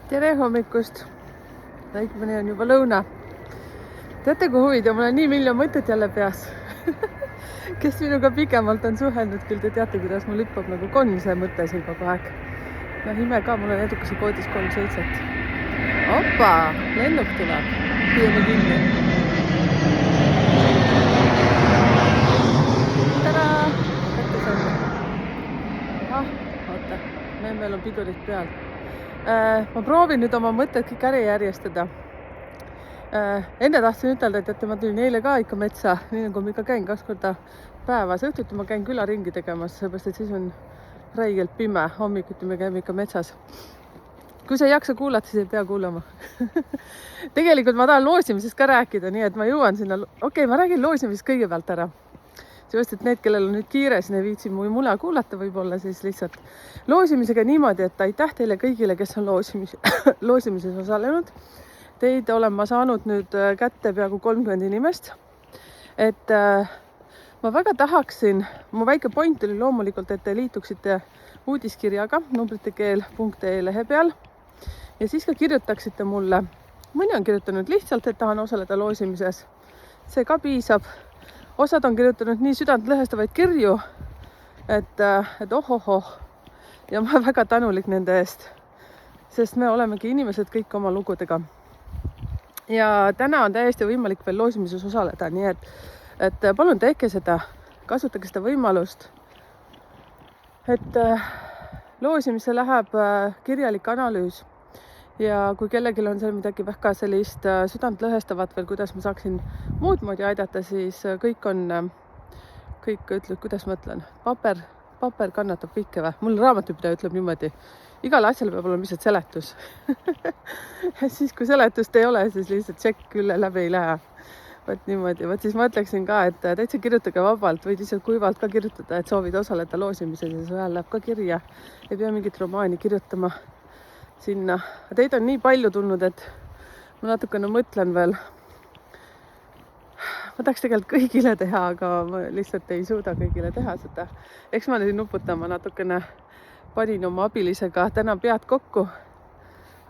Tere hommikust! Õigemini on juba lõuna. Teate kui huvitav, mul on nii miljon mõtet jälle peas. Kes minuga pikemalt on suhelnud, küll te teate, kuidas mul hüppab nagu konn see mõte siin kogu aeg. No ime ka, mul on edukase koodis 37. Opa, lennuk tuleb. Püüame kinni. Tada! Kätte saame. Oota, meil on pidurid peal. Ma proovin nüüd oma mõtted kõik ära järjestada. Enne tahtsin ütelda, et ma tulin eile ka ikka metsa, nii nagu ma ikka käin 2 korda päevas. Õhtuti ma käin külaringi tegemas, seepärast et siis on räigelt pime. Hommikuti me käime ikka metsas. Kui sa ei jaksa kuulata, siis ei pea kuulama. Tegelikult ma tahan loosimisest ka rääkida, nii et ma jõuan sinna. Okei, ma räägin loosimisest kõigepealt ära. Seepärast, et need, kellel on nüüd kiire, siis ne viitsin mu mule kuulata võib-olla siis lihtsalt loosimisega niimoodi, et aitäh teile kõigile, kes on loosimises osalenud. Teid olen ma saanud nüüd kätte peaaegu 30 inimest. Et ma väga tahaksin, mu väike point oli loomulikult, et te liituksite uudiskirjaga numbritekeel.ee lehe peal ja siis ka kirjutaksite mulle. Mõni on kirjutanud lihtsalt, et tahan osaleda loosimises. See ka piisab. Osad on kirjutanud nii südant lõhestavaid kirju, et ohohoh. Ja ma väga tänulik nende eest, sest me olemegi inimesed kõik oma lugudega. Ja täna on täiesti võimalik veel loosimises osaleda, nii et palun tehke seda, kasutage seda võimalust. Et loosimisse läheb kirjalik analüüs ja kui kellelgi on seal midagi väga sellist südant lõhestavat veel, kuidas ma saaksin muud moodi aidata, siis kõik ütleb, kuidas ma ütlen, paper kannatab kõike või? Mul raamatupidaja ütleb niimoodi. Igal asjal peab olema lihtsalt seletus. Siis kui seletust ei ole, siis lihtsalt tšekk küll läbi ei lähe. Võt niimoodi. Võt siis ma ütleksin ka, et täitsa kirjutage vabalt, võid lihtsalt kuivalt ka kirjutada, et soovid osaleda loosimises ja see läheb ka kirja. Ei pea mingit romaani kirjutama sinna. Teid on nii palju tulnud, et ma natukene mõtlen veel. Ma tahaks tegelikult kõigile teha, aga ma lihtsalt ei suuda kõigile teha seda. Eks ma nüüd nuputama natukene panin oma abilisega täna pead kokku,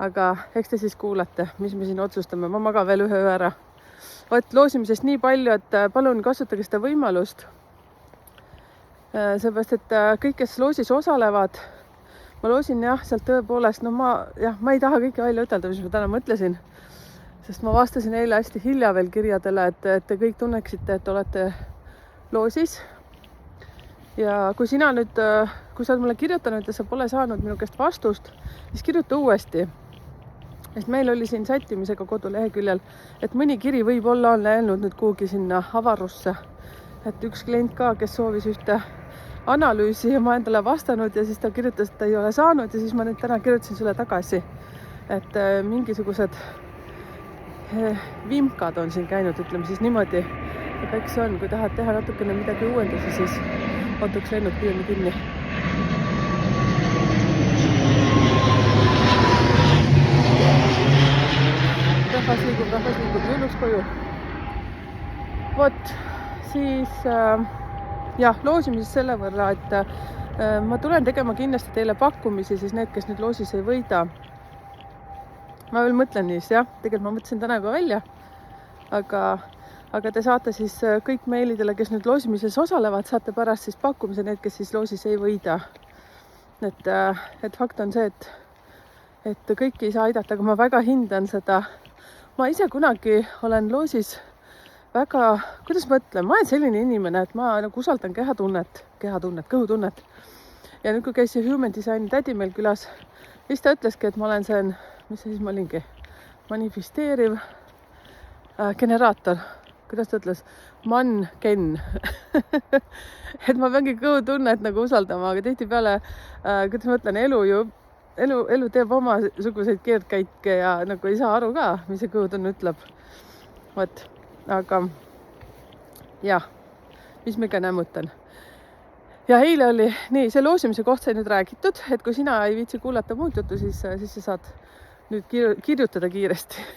aga eks te siis kuulate, mis me siin otsustame. Ma magan veel ühe öö ära. Võt loosimisest nii palju, et palun kasutage seda võimalust. Seepärast, et kõik, kes loosis osalevad, ma loosin jah, sealt tõepoolest, ma ei taha kõike välja ütelda, mis ma täna mõtlesin, sest ma vastasin eile hästi hilja veel kirjadele, et te kõik tunneksite, et olete loosis. Ja kui sina nüüd, kui sa oled mulle kirjutanud ja sa pole saanud minu käest vastust, siis kirjuta uuesti. Sest meil oli siin sättimisega koduleheküljel, et mõni kiri võib-olla on läinud nüüd kuhugi sinna avarusse. Et üks klient ka, kes soovis ühte analüüsi ja ma endale vastanud ja siis ta kirjutas, et ta ei ole saanud ja siis ma nüüd täna kirjutasin sulle tagasi. Et mingisugused vimkad on siin käinud, ütleme siis niimoodi. Ja kõik see on, kui tahad teha natukene midagi uuendusi, siis ootaks lennuk püüame kinni. Rahvas liigub jõuluks koju. Vot, siis loosimisest selle võrra, et ma tulen tegema kindlasti teile pakkumisi, siis need, kes nüüd loosis ei võida. Ma veel mõtlen niis, tegelikult ma mõtlesin täna ka välja, aga te saate siis kõik meilidele, kes nüüd loosimises osalevad, saate pärast siis pakkumise need, kes siis loosis ei võida. Et fakt on see, et kõiki ei saa aidata, aga ma väga hindan seda. Ma ise kunagi olen loosis väga, kuidas ma ütlen, ma olen selline inimene, et ma nagu usaldan kehatunnet, kõhutunnet. Ja nüüd, kui käis see Human Design tädi meil külas, siis ta ütleski, et ma olen see, mis see siis ma olingi, manifesteeriv generaator. Kuidas ta ütles? Man-ken. Et ma peangi kõhutunnet nagu usaldama, aga tihtipeale, kuidas ma ütlen, elu teeb oma suguseid keerdkäike ja nagu ei saa aru ka, mis see kõhutunne ütleb. Võt, aga mis ma ikka nämutan. Ja eile oli, nii, see loosimise koht sai nüüd räägitud, et kui sina ei viitsi kuulata muud juttu, siis sa saad nüüd kirjutada kiiresti.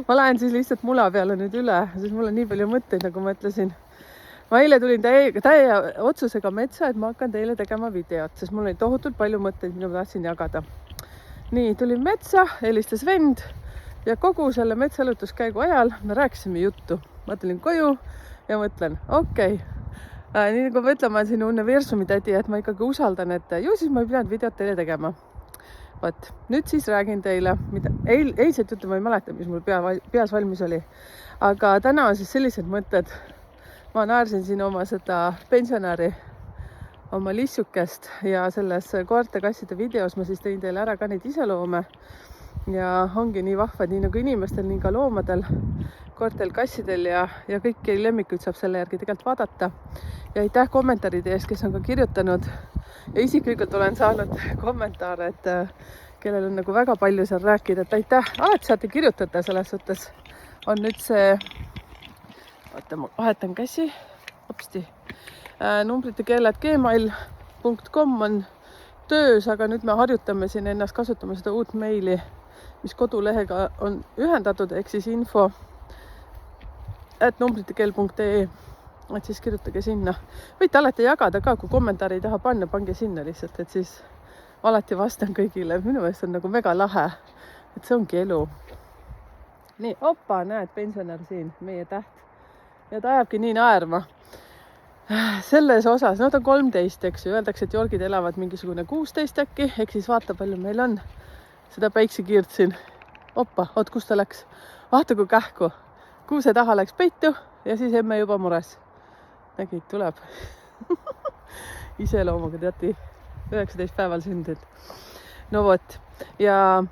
Ma lähen siis lihtsalt mula peale nüüd üle, sest mul on nii palju mõtteid, nagu ma ütlesin. Ma eile tulin täie otsusega metsa, et ma hakkan teile tegema videot, sest mul oli tohutult palju mõtteid, mida ma tahtsin jagada. nii, tulin metsa, helistas vend ja kogu selle metsaelutuskäigu ajal me rääkisime juttu. Ma tulin koju ja mõtlen, okei. Nii nagu ma ütlen, ma olen siin universumi tädi, et ma ikkagi usaldan, et ju siis ma ei pidanud videot teile tegema. Võt, nüüd siis räägin teile, mida eilset juttu ma ei mäleta, mis mul peas valmis oli. Aga täna on siis sellised mõtted. Ma naersin siin oma seda pensionäri, oma lissukest ja selles koerte kasside videos ma siis tõin teile ära ka neid iseloome. Ja ongi nii vahvad, nii nagu inimestel, nii ka loomadel, koertel, kassidel ja kõiki lemmikuid saab selle järgi tegelikult vaadata. Ja aitäh kommentaaride eest, kes on ka kirjutanud. Ja isiklikult olen saanud kommentaare, et kellel on nagu väga palju seal rääkida, et aitäh. Alati saate kirjutada selles suhtes. On nüüd see, vaata ma vahetan käsi, hopsti. numbritekeele@gmail.com on töös, aga nüüd me harjutame siin ennast kasutama seda uut meili, mis kodulehega on ühendatud, ehk siis info@numbritekeel.ee. Et siis kirjutage sinna. Võite alati jagada ka, kui kommentaari ei taha panna, pange sinna lihtsalt, et siis alati vastan kõigile. Minu meelest on nagu mega lahe, et see ongi elu. Nii, opa, näed, pensionär siin, meie täht. Ja ta ajabki nii naerma. Selles osas, no ta on 13, eks ju, öeldakse, et jorgid elavad mingisugune 16 äkki, ehk siis vaata, palju meil on seda päiksekiirt siin. Opa, oot, kus ta läks? Vaata, kui kähku. Kuuse taha läks peitu ja siis emme juba mures. Nägid, tuleb. Iseloomuga teati 19 päeval sündid. No vot. Ja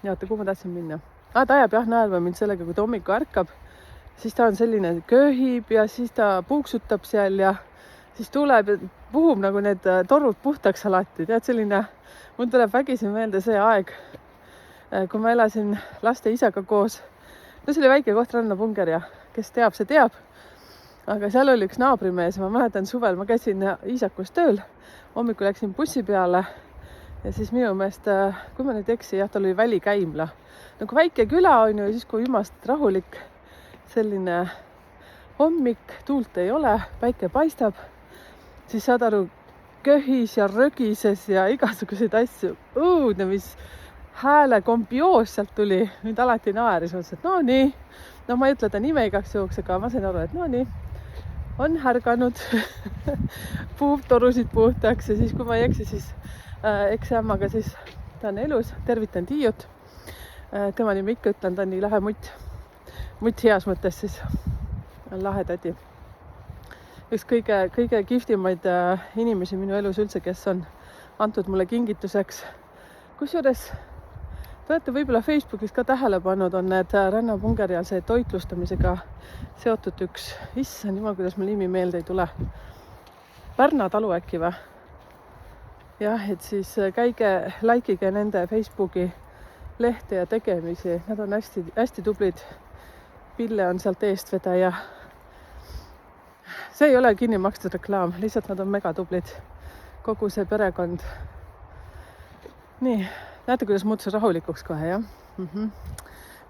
oota, kuhu ma tahtsin minna? Ta ajab jah naerma mind sellega, kui ta hommiku ärkab. Siis ta on selline köhib ja siis ta puuksutab seal ja siis tuleb ja puhub nagu need torud puhtaks alati. Tead, selline, mul tuleb vägisi meelde see aeg, kui ma elasin laste isaga koos. No see oli väike koht Rannapunger ja kes teab, see teab. Aga seal oli üks naabrimees, ma mäletan suvel, ma käisin Iisakus tööl. Hommikul läksin bussi peale ja siis minu meelest, kui ma nüüd eksi, jah, tal oli välikäimla. Nagu väike küla on ju ja siis kui ümast rahulik selline hommik, tuult ei ole, päike paistab, siis saad aru, köhis ja rögises ja igasuguseid asju. Õudne, mis hääle kombioos sealt tuli, nüüd alati naeris, et no nii, no ma ei ütle ta nime igaks juhuks, aga ma sain aru, et no nii, on härganud, puhub torusid puhtaks ja siis, kui ma ei eksi, siis eksammaga siis ta on elus, tervitan Tiiut, tema nimi ikka ütlen, ta on nii lahe mutt heas mõttes siis, on lahe tädi. Üks kõige kihvtimaid inimesi minu elus üldse, kes on antud mulle kingituseks. Kusjuures te olete võib-olla Facebookis ka tähele pannud, on need Rannapungerjal see toitlustamisega seotud üks, issand jumal, kuidas mul nimi meelde ei tule. Pärna talu äkki või? Jah, et siis käige, likeige nende Facebooki lehte ja tegemisi. Nad on hästi tublid. Pille on sealt eestvedaja. See ei ole kinni makstud reklaam, lihtsalt nad on mega tublid. Kogu see perekond. Nii, näete, kuidas muutus rahulikuks kohe, jah?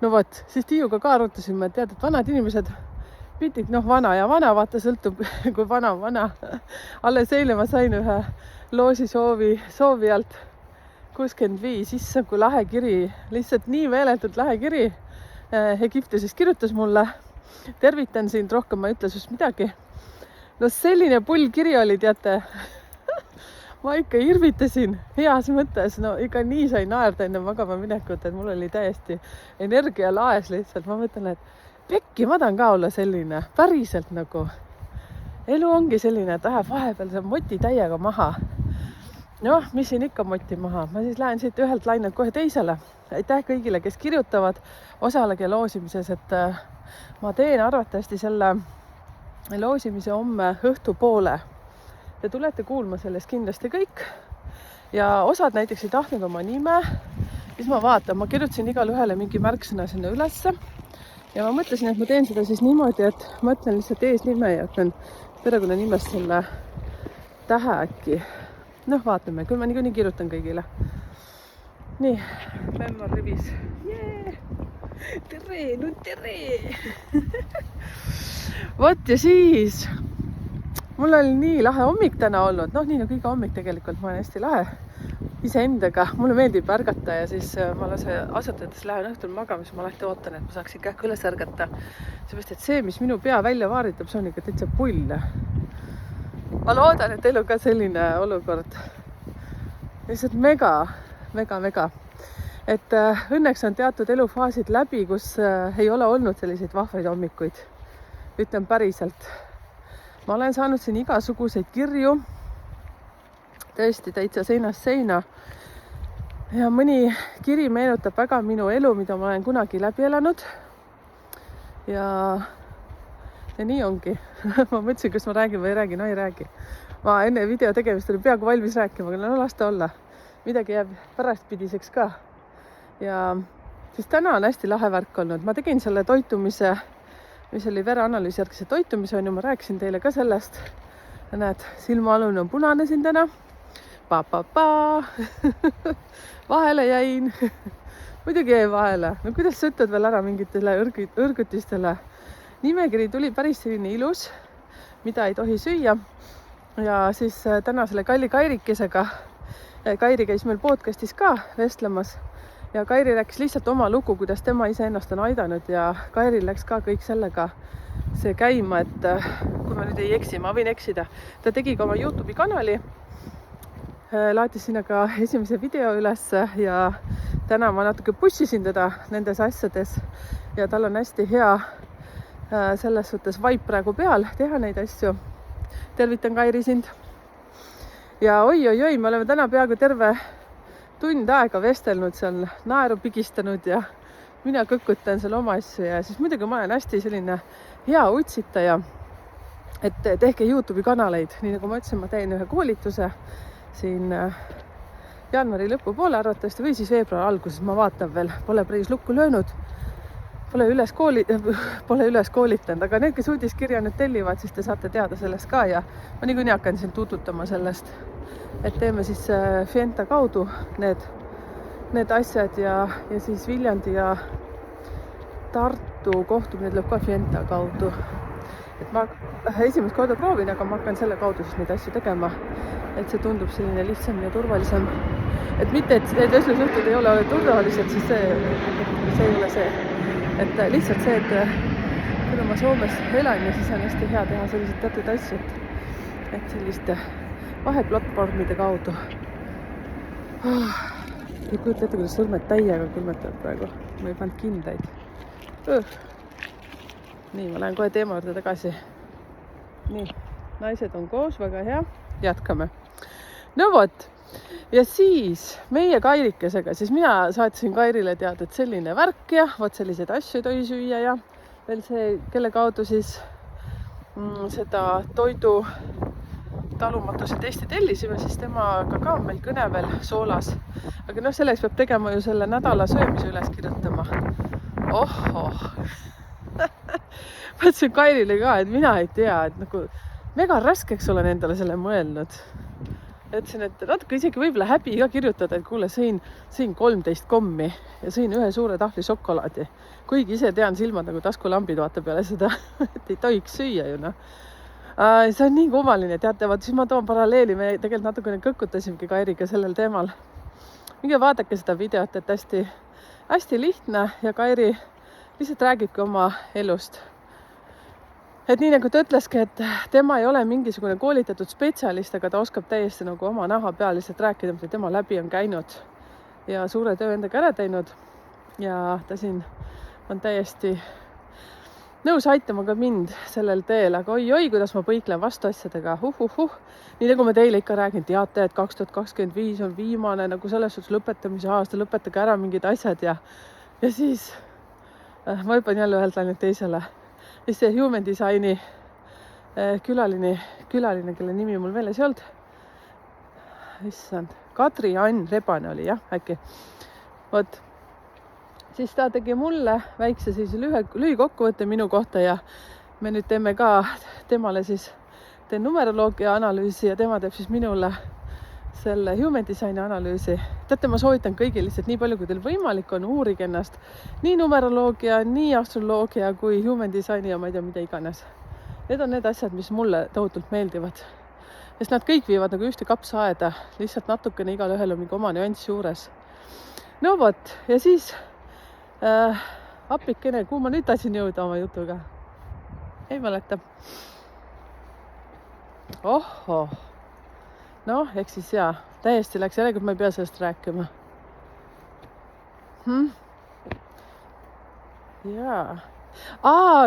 No vot, siis Tiiuga ka arutasime, et tead, et vanad inimesed pitid, noh, vana ja vana, vaata sõltub, kui vana on vana. Alles eile ma sain ühe loosi soovijalt 65, issand, kui lahe kiri, lihtsalt nii meeletult lahe kiri. Egiptuses kirjutas mulle, tervitan sind, rohkem ma ei ütle sust midagi. No selline pull kiri oli, teate. Ma ikka irvitasin heas mõttes, no ikka nii sai naerda enne magama minekut, et mul oli täiesti energia laes lihtsalt. Ma mõtlen, et pekki, ma tahan ka olla selline, päriselt nagu. Elu ongi selline, et vahepeal see moti täiega maha. Noh, mis siin ikka moti maha. Ma siis lähen siit ühelt lainelt kohe teisele. Aitäh kõigile, kes kirjutavad, osalege loosimises, et ma teen arvatavasti selle loosimise homme õhtupoole. Te tulete kuulma sellest kindlasti kõik. Ja osad näiteks ei tahtnud oma nime. Siis ma vaatan, ma kirjutasin igale ühele mingi märksõna sinna ülesse. Ja ma mõtlesin, et ma teen seda siis niimoodi, et ma ütlen lihtsalt eesnime ja ütlen perekonna nimest selle tähe äkki. Noh, vaatame, küll ma niikuinii kirjutan kõigile. Nii, Memm on rivis. Tere, no tere! Vot ja siis, mul oli nii lahe hommik täna olnud. Noh, nii nagu iga hommik tegelikult, ma olen hästi lahe. iseendaga, mulle meeldib ärgata ja siis ma ausalt öeldes lähen õhtul magama, siis ma alati ootan, et ma saaksin kähku üles ärgata. Seepärast, et see, mis minu pea välja vaaritab, see on ikka täitsa pull. Ma loodan, et teil on ka selline olukord. Lihtsalt mega. Et õnneks on teatud elufaasid läbi, kus ei ole olnud selliseid vahvaid hommikuid. Ütlen päriselt. Ma olen saanud siin igasuguseid kirju. Tõesti täitsa seinast seina. Ja mõni kiri meenutab väga minu elu, mida ma olen kunagi läbi elanud. Ja nii ongi. Ma mõtlesin, kas ma räägin või ei räägi. No ei räägi. Ma enne video tegemist olin peaaegu valmis rääkima, aga no las ta olla. Midagi jääb pärastpidiseks ka. Ja siis täna on hästi lahe värk olnud. Ma tegin selle toitumise, mis oli vereanalüüsi järgse toitumise, on ju, ma rääkisin teile ka sellest. Ja näed, silmaalune on punane siin täna. Vahele jäin. Muidugi jäi vahele. No kuidas sa ütled veel ära mingitele õrgutistele? Nimekiri tuli päris selline ilus, mida ei tohi süüa. Ja siis täna selle kalli Kairikesega. Kairi käis meil podcastis ka vestlemas. Ja Kairi rääkis lihtsalt oma lugu, kuidas tema iseennast on aidanud. Ja Kairil läks ka kõik sellega see käima, et kui ma nüüd ei eksi, ma võin eksida. Ta tegi ka oma YouTube'i kanali. Laatis sinna ka esimese video üles ja täna ma natuke pushisin teda nendes asjades ja tal on hästi hea selles suhtes vibe praegu peal teha neid asju. Tervitan Kairi sind. Ja oi, me oleme täna peaaegu terve tund aega vestelnud seal, naeru pigistanud ja mina kõkutan seal oma asju ja siis muidugi ma olen hästi selline hea utsitaja, et tehke YouTube'i kanaleid, nii nagu ma ütlesin, ma teen ühe koolituse siin jaanuari lõpupoole arvatavasti või siis veebruari alguses, ma vaatan veel, pole päris lukku löönud, pole üles koolitanud, aga need, kes uudiskirja nüüd tellivad, siis te saate teada sellest ka ja ma niikuinii hakkan siin tuututama sellest, et teeme siis Fienta kaudu need asjad ja siis Viljandi ja Tartu kohtumine tuleb ka Fienta kaudu. Et ma esimest korda proovin, aga ma hakkan selle kaudu siis neid asju tegema. Et see tundub selline lihtsam ja turvalisem. Et mitte, et need vestlusjuhtud ei ole turvalised, siis see ei ole see. Et lihtsalt see, et kuna ma Soomes elan ja siis on hästi hea teha selliseid teatud asju, et selliste vaheplatvormide kaudu. Ei kujuta ette, kuidas sõrmed täiega külmetavad praegu. Ma ei pannud kindaid. Nii, ma lähen kohe teema juurde tagasi. Nii, naised on koos, väga hea. Jätkame. No vot, ja siis meie Kairikesega, siis mina saatsin Kairile teada, et selline värk ja vot selliseid asju ei tohi süüa ja veel see, kelle kaudu siis seda toidu talumatuse testi tellisime, siis temaga ka on meil kõne veel soolas. Aga noh, selleks peab tegema ju selle nädala söömise üles kirjutama. Ma ütlesin Kairile ka, et mina ei tea, et nagu mega raskeks olen endale selle mõelnud. Ütlesin, et natuke isegi võib-olla häbi ka kirjutada, et kuule, sõin 13 kommi ja sõin ühe suure tahvli šokolaadi. Kuigi ise tean silmad nagu taskulambid vaata peale seda, et ei tohiks süüa ju noh. See on nii kummaline, teate, vaata siis ma toon paralleeli, me tegelikult natukene kõkutasimegi Kairiga sellel teemal. Minge vaadake seda videot, et hästi lihtne ja Kairi lihtsalt räägibki oma elust. Et nii nagu ta ütleski, et tema ei ole mingisugune koolitatud spetsialist, aga ta oskab täiesti nagu oma naha peal lihtsalt rääkida, mida tema läbi on käinud ja suure töö endaga ära teinud. Ja ta siin on täiesti nõus aitama ka mind sellel teel, aga oi, kuidas ma põiklen vastu asjadega. Nii nagu ma teile ikka räägin, teate, et 2025 on viimane nagu selles suhtes lõpetamise aasta, lõpetage ära mingid asjad ja siis ma hüppan jälle ühelt ainult teisele. Siis see Human Designi külaline, kelle nimi mul meeles ei olnud. Issand, Kadri-Ann Rebane oli jah, äkki. Vot, siis ta tegi mulle väikse siis lühikokkuvõtte minu kohta ja me nüüd teeme ka temale siis teen numeroloogia analüüsi ja tema teeb siis minule selle Human Designi analüüsi. Teate, ma soovitan kõigil lihtsalt nii palju, kui teil võimalik on, uurige ennast nii numeroloogia, nii astroloogia kui Human Designi ja ma ei tea, mida iganes. Need on need asjad, mis mulle tohutult meeldivad. sest nad kõik viivad nagu ühte kapsaaeda, lihtsalt natukene igalühel on mingi oma nüanss juures. No vot, ja siis appikene, kuhu ma nüüd tahtsin jõuda oma jutuga? Ei mäleta. Ohoh. Noh, eks siis jaa, täiesti läks, järelikult ma ei pea sellest rääkima. Jaa.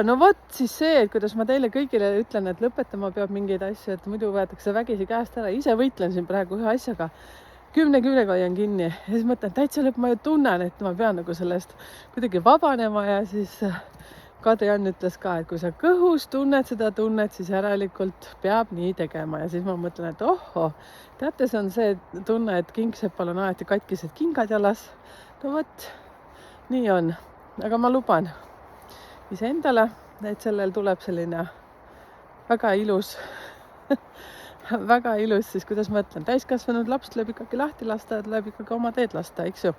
No vot siis see, et kuidas ma teile kõigile ütlen, et lõpetama peab mingeid asju, et muidu võetakse vägisi käest ära. Ise võitlen siin praegu ühe asjaga. 10 hoian kinni ja siis mõtlen, täitsa lõpp, ma ju tunnen, et ma pean nagu sellest kuidagi vabanema ja siis Kadri-Ann ütles ka, et kui sa kõhus tunned seda tunnet, siis järelikult peab nii tegema ja siis ma mõtlen, et ohoh, teate, see on see tunne, et kingsepal on alati katkised kingad jalas. No vot, nii on, aga ma luban iseendale, et sellel tuleb selline väga ilus väga ilus, siis kuidas ma ütlen, täiskasvanud laps tuleb ikkagi lahti lasta, tuleb ikkagi oma teed lasta, eks ju.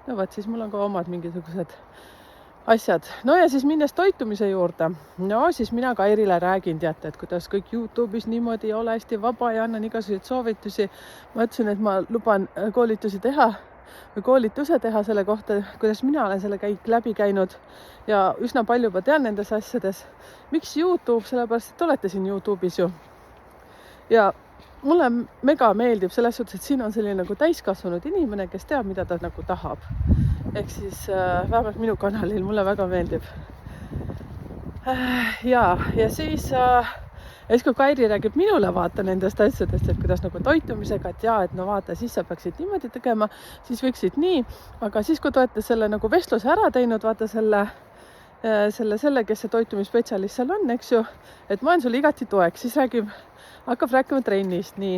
No vot, siis mul on ka omad mingisugused asjad. No ja siis minnes toitumise juurde, no siis mina Kairile räägin, teate, et kuidas kõik YouTube'is niimoodi ei ole hästi vaba ja annan igasuguseid soovitusi. Ma ütlesin, et ma luban koolituse teha selle kohta, kuidas mina olen selle kõik läbi käinud ja üsna palju juba tean nendes asjades. Miks YouTube? Sellepärast, et olete siin YouTube'is ju. Ja mulle mega meeldib selles suhtes, et siin on selline nagu täiskasvanud inimene, kes teab, mida ta nagu tahab. Ehk siis vähemalt minu kanalil mulle väga meeldib. Ja siis kui Kairi räägib minule vaata nendest asjadest, et kuidas nagu toitumisega, et jaa, et no vaata, siis sa peaksid niimoodi tegema, siis võiksid nii, aga siis, kui te olete selle nagu vestluse ära teinud, vaata selle, kes see toitumisspetsialist seal on, eks ju, et ma olen sulle igati toeks, siis hakkab rääkima trennist, nii.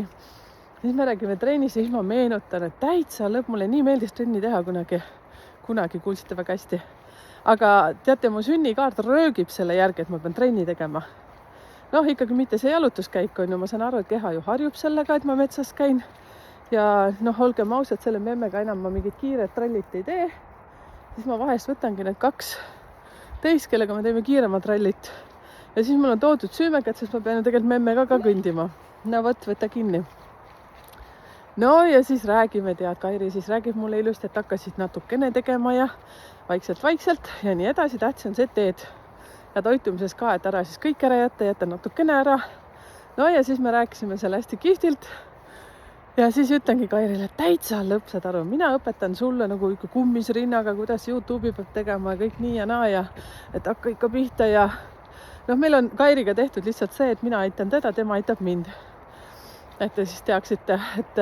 Siis me räägime trennist ja siis ma meenutan, et täitsa lõpp, mulle nii meeldis trenni teha kunagi kuulsite väga hästi. Aga teate, mu sünnikaart röögib selle järgi, et ma pean trenni tegema. Noh, ikkagi mitte see jalutuskäik on ju, ma saan aru, et keha ju harjub sellega, et ma metsas käin. Ja noh, olgem ausad, selle memmega enam ma mingit kiiret trallit ei tee. Siis ma vahest võtangi need 2 teist, kellega me teeme kiiremat rallit. Ja siis mul on toodud süümekad, sest ma pean tegelikult memmega ka kõndima. No vot, võta kinni. No ja siis räägime, tead, Kairi siis räägib mulle ilusti, et hakkasid natukene tegema ja vaikselt ja nii edasi. Tähtis on see teed ja toitumises ka, et ära siis kõik ära jätta natukene ära. No ja siis me rääkisime selle hästi kihvtilt. Ja siis ütlengi Kairile, et täitsa lõpp, saad aru, mina õpetan sulle nagu ikka kummis rinnaga, kuidas YouTube'i peab tegema ja kõik nii ja naa ja et hakka ikka pihta ja noh, meil on Kairiga tehtud lihtsalt see, et mina aitan teda, tema aitab mind. Et te siis teaksite, et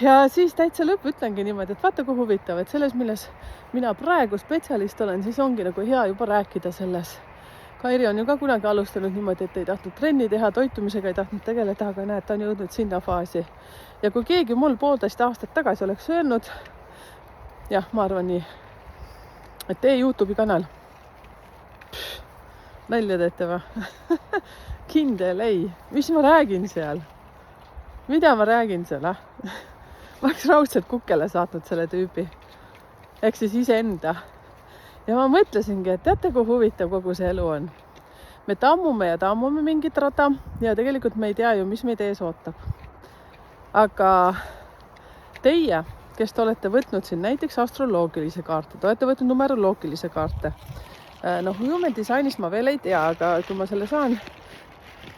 ja siis täitsa lõpp ütlengi niimoodi, et vaata kui huvitav, et selles, milles mina praegu spetsialist olen, siis ongi nagu hea juba rääkida selles. Kairi on ju ka kunagi alustanud niimoodi, et ei tahtnud trenni teha, toitumisega ei tahtnud tegeleda, aga näed, ta on jõudnud sinna faasi. Ja kui keegi mul 1,5 aastat tagasi oleks öelnud, jah, ma arvan nii, et tee YouTube'i kanal. Nalja teete või? Kindel ei. Mis ma räägin seal? Mida ma räägin seal? Ma oleks raudselt kukele saatnud selle tüübi. Ehk siis iseenda. Ja ma mõtlesingi, et teate, kui huvitav kogu see elu on. Me tammume mingit rada ja tegelikult me ei tea ju, mis meid ees ootab. Aga teie, kes te olete võtnud siin näiteks astroloogilise kaarte, te olete võtnud numeroloogilise kaarte. Noh, Human Designis ma veel ei tea, aga kui ma selle saan,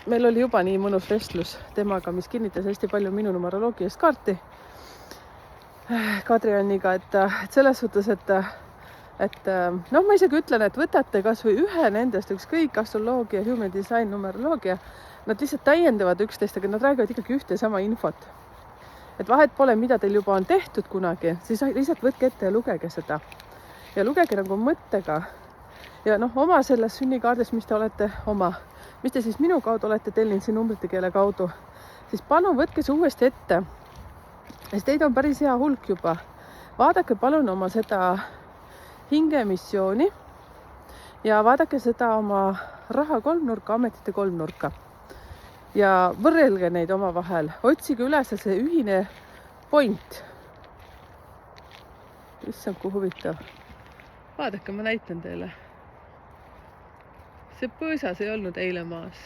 meil oli juba nii mõnus vestlus temaga, mis kinnitas hästi palju minu numeroloogilist kaarti Kadri-Anniga, et selles suhtes, et noh, ma isegi ütlen, et võtate kas või ühe nendest, ükskõik astroloogia, Human Design, numeroloogia, nad lihtsalt täiendavad üksteist, aga nad räägivad ikkagi ühte sama infot. Et vahet pole, mida teil juba on tehtud kunagi, siis lihtsalt võtke ette ja lugege seda. Ja lugege nagu mõttega. Ja noh, oma selles sünnikaardis, mis te siis minu kaudu olete tellinud siin numbrite keele kaudu, siis palun võtke see uuesti ette. Sest teid on päris hea hulk juba. Vaadake palun oma seda hingemissiooni ja vaadake seda oma raha 3-nurka, ametite 3-nurka. Ja võrrelge neid oma vahel. Otsige üles see ühine point. Issand, kui huvitav. Vaadake, ma näitan teile. See põõsas ei olnud eile maas.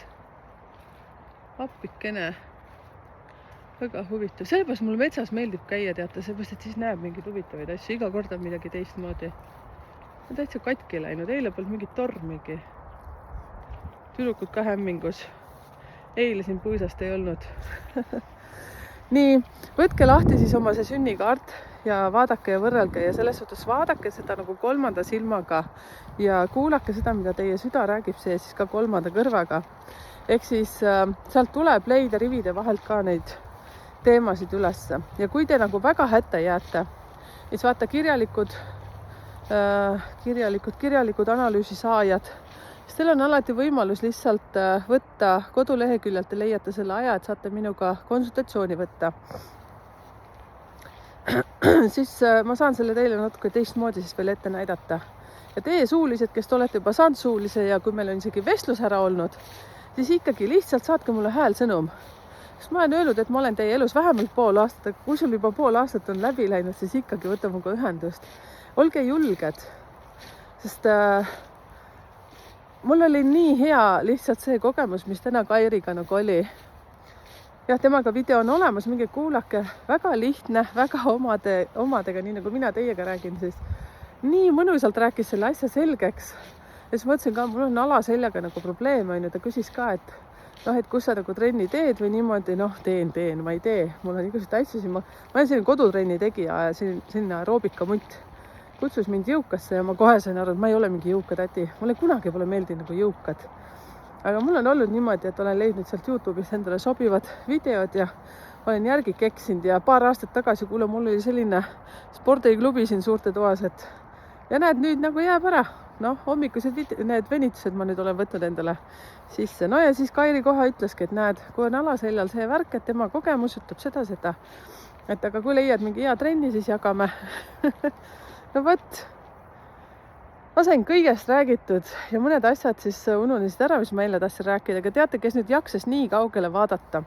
appikene. Väga huvitav. Sellepärast mulle metsas meeldib käia, teate, sellepärast, et siis näeb mingeid huvitavaid asju. Iga kord on midagi teistmoodi. On täitsa katki läinud. Eile polnud mingit tormigi. Tüdrukud ka hämmingus. Eile siin puisast ei olnud. Nii, võtke lahti siis oma see sünnikaart ja vaadake ja võrrelge ja selles suhtes vaadake seda nagu kolmanda silmaga ja kuulake seda, mida teie süda räägib see siis ka kolmanda kõrvaga. Ehk siis sealt tuleb leida rivide vahelt ka neid teemasid ülesse. Ja kui te nagu väga hätta jääte, siis vaata kirjalikud analüüsi saajad, siis teil on alati võimalus lihtsalt võtta koduleheküljelt ja leiate selle aja, et saate minuga konsultatsiooni võtta. Siis ma saan selle teile natuke teistmoodi siis veel ette näidata. Ja teie suulised, kes te olete juba saanud suulise ja kui meil on isegi vestlus ära olnud, siis ikkagi lihtsalt saatke mulle häälsõnum. Sest ma olen öelnud, et ma olen teie elus vähemalt pool aastat, kui sul juba pool aastat on läbi läinud, siis ikkagi võta muga ühendust. Olge julged, sest mul oli nii hea lihtsalt see kogemus, mis täna Kairiga nagu oli. Jah, temaga video on olemas, minge kuulake, väga lihtne, väga omadega, nii nagu mina teiega räägin, siis nii mõnusalt rääkis selle asja selgeks. Ja siis mõtlesin ka, mul on alaseljaga nagu probleem, on ju, ta küsis ka, et kus sa nagu trenni teed või niimoodi, teen, ma ei tee. Mul on igasuguseid asju, ma olen selline kodutrenni tegija ja sinna aeroobikamunt kutsus mind jõukasse ja ma kohe sain aru, et ma ei ole mingi jõuka täti. Mulle kunagi pole meeldinud nagu jõukad. Aga mul on olnud niimoodi, et olen leidnud sealt YouTube'ist endale sobivad videod ja olen järgi keksinud ja paar aastat tagasi, kuule, mul oli selline spordiklubi siin suurte toas, et ja näed, nüüd nagu jääb ära. Hommikused need venitused ma nüüd olen võtnud endale sisse. Ja siis Kairi kohe ütleski, et näed, kui on alaseljal see värk, et tema kogemus ütleb seda. Et aga kui leiad mingi hea trenni, siis jagame. No võt, ma sain kõigest räägitud ja mõned asjad siis ununesid ära, mis ma eile tahtsin rääkida. Aga teate, kes nüüd jaksas nii kaugele vaadata?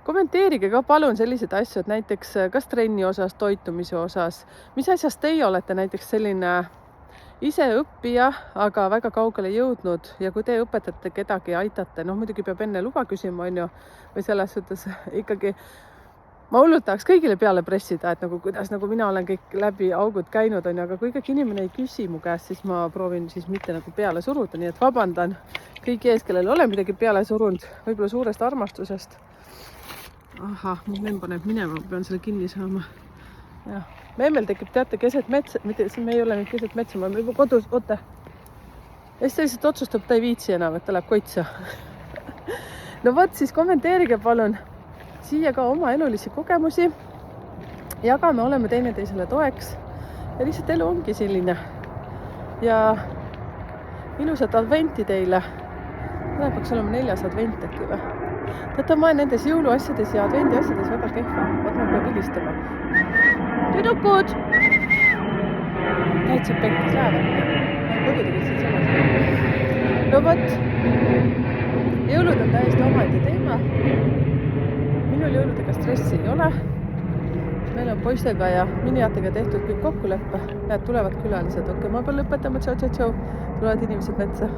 Kommenteerige ka palun sellised asju, et näiteks kas trenni osas, toitumise osas, mis asjast teie olete näiteks selline ise õppija, aga väga kaugele jõudnud ja kui te õpetate kedagi, aitate, muidugi peab enne luba küsima, on ju, või selles suhtes ikkagi ma hullult tahaks kõigile peale pressida, et kuidas mina olen kõik läbi augud käinud, on ju, aga kui ikkagi inimene ei küsi mu käest, siis ma proovin siis mitte nagu peale suruda, nii et vabandan kõigi ees, kellel olen midagi peale surunud, võib-olla suurest armastusest. Ahah, mu memm paneb minema, ma pean selle kinni saama. Ja. Memmel tekib, teate, keset metsa, me ei ole nüüd keset metsa, ma olen juba kodus, oota. Ja siis ta lihtsalt otsustab, ta ei viitsi enam, et ta läheb koitsa. No võt, siis kommenteerige palun siia ka oma elulisi kogemusi. Jagame, oleme teineteisele toeks. Ja lihtsalt elu ongi selline. Ja ilusat adventi teile. Täna peaks olema 4. advent äkki või? Teate, ma olen nendes jõuluasjades ja advendi asjades väga kehva. Vaat ma peab vilistama. Tüdrukud! Täitsa pekkis lähevad. Kodudega siin samas. No võt, jõulud on täiesti omaette teema. Minul jõuludega stressi ei ole. Meil on poistega ja miniatega tehtud kõik kokkuleppe. Näed, tulevad külalised. Okei, ma pean lõpetama. Tšau. Tulevad inimesed metsa.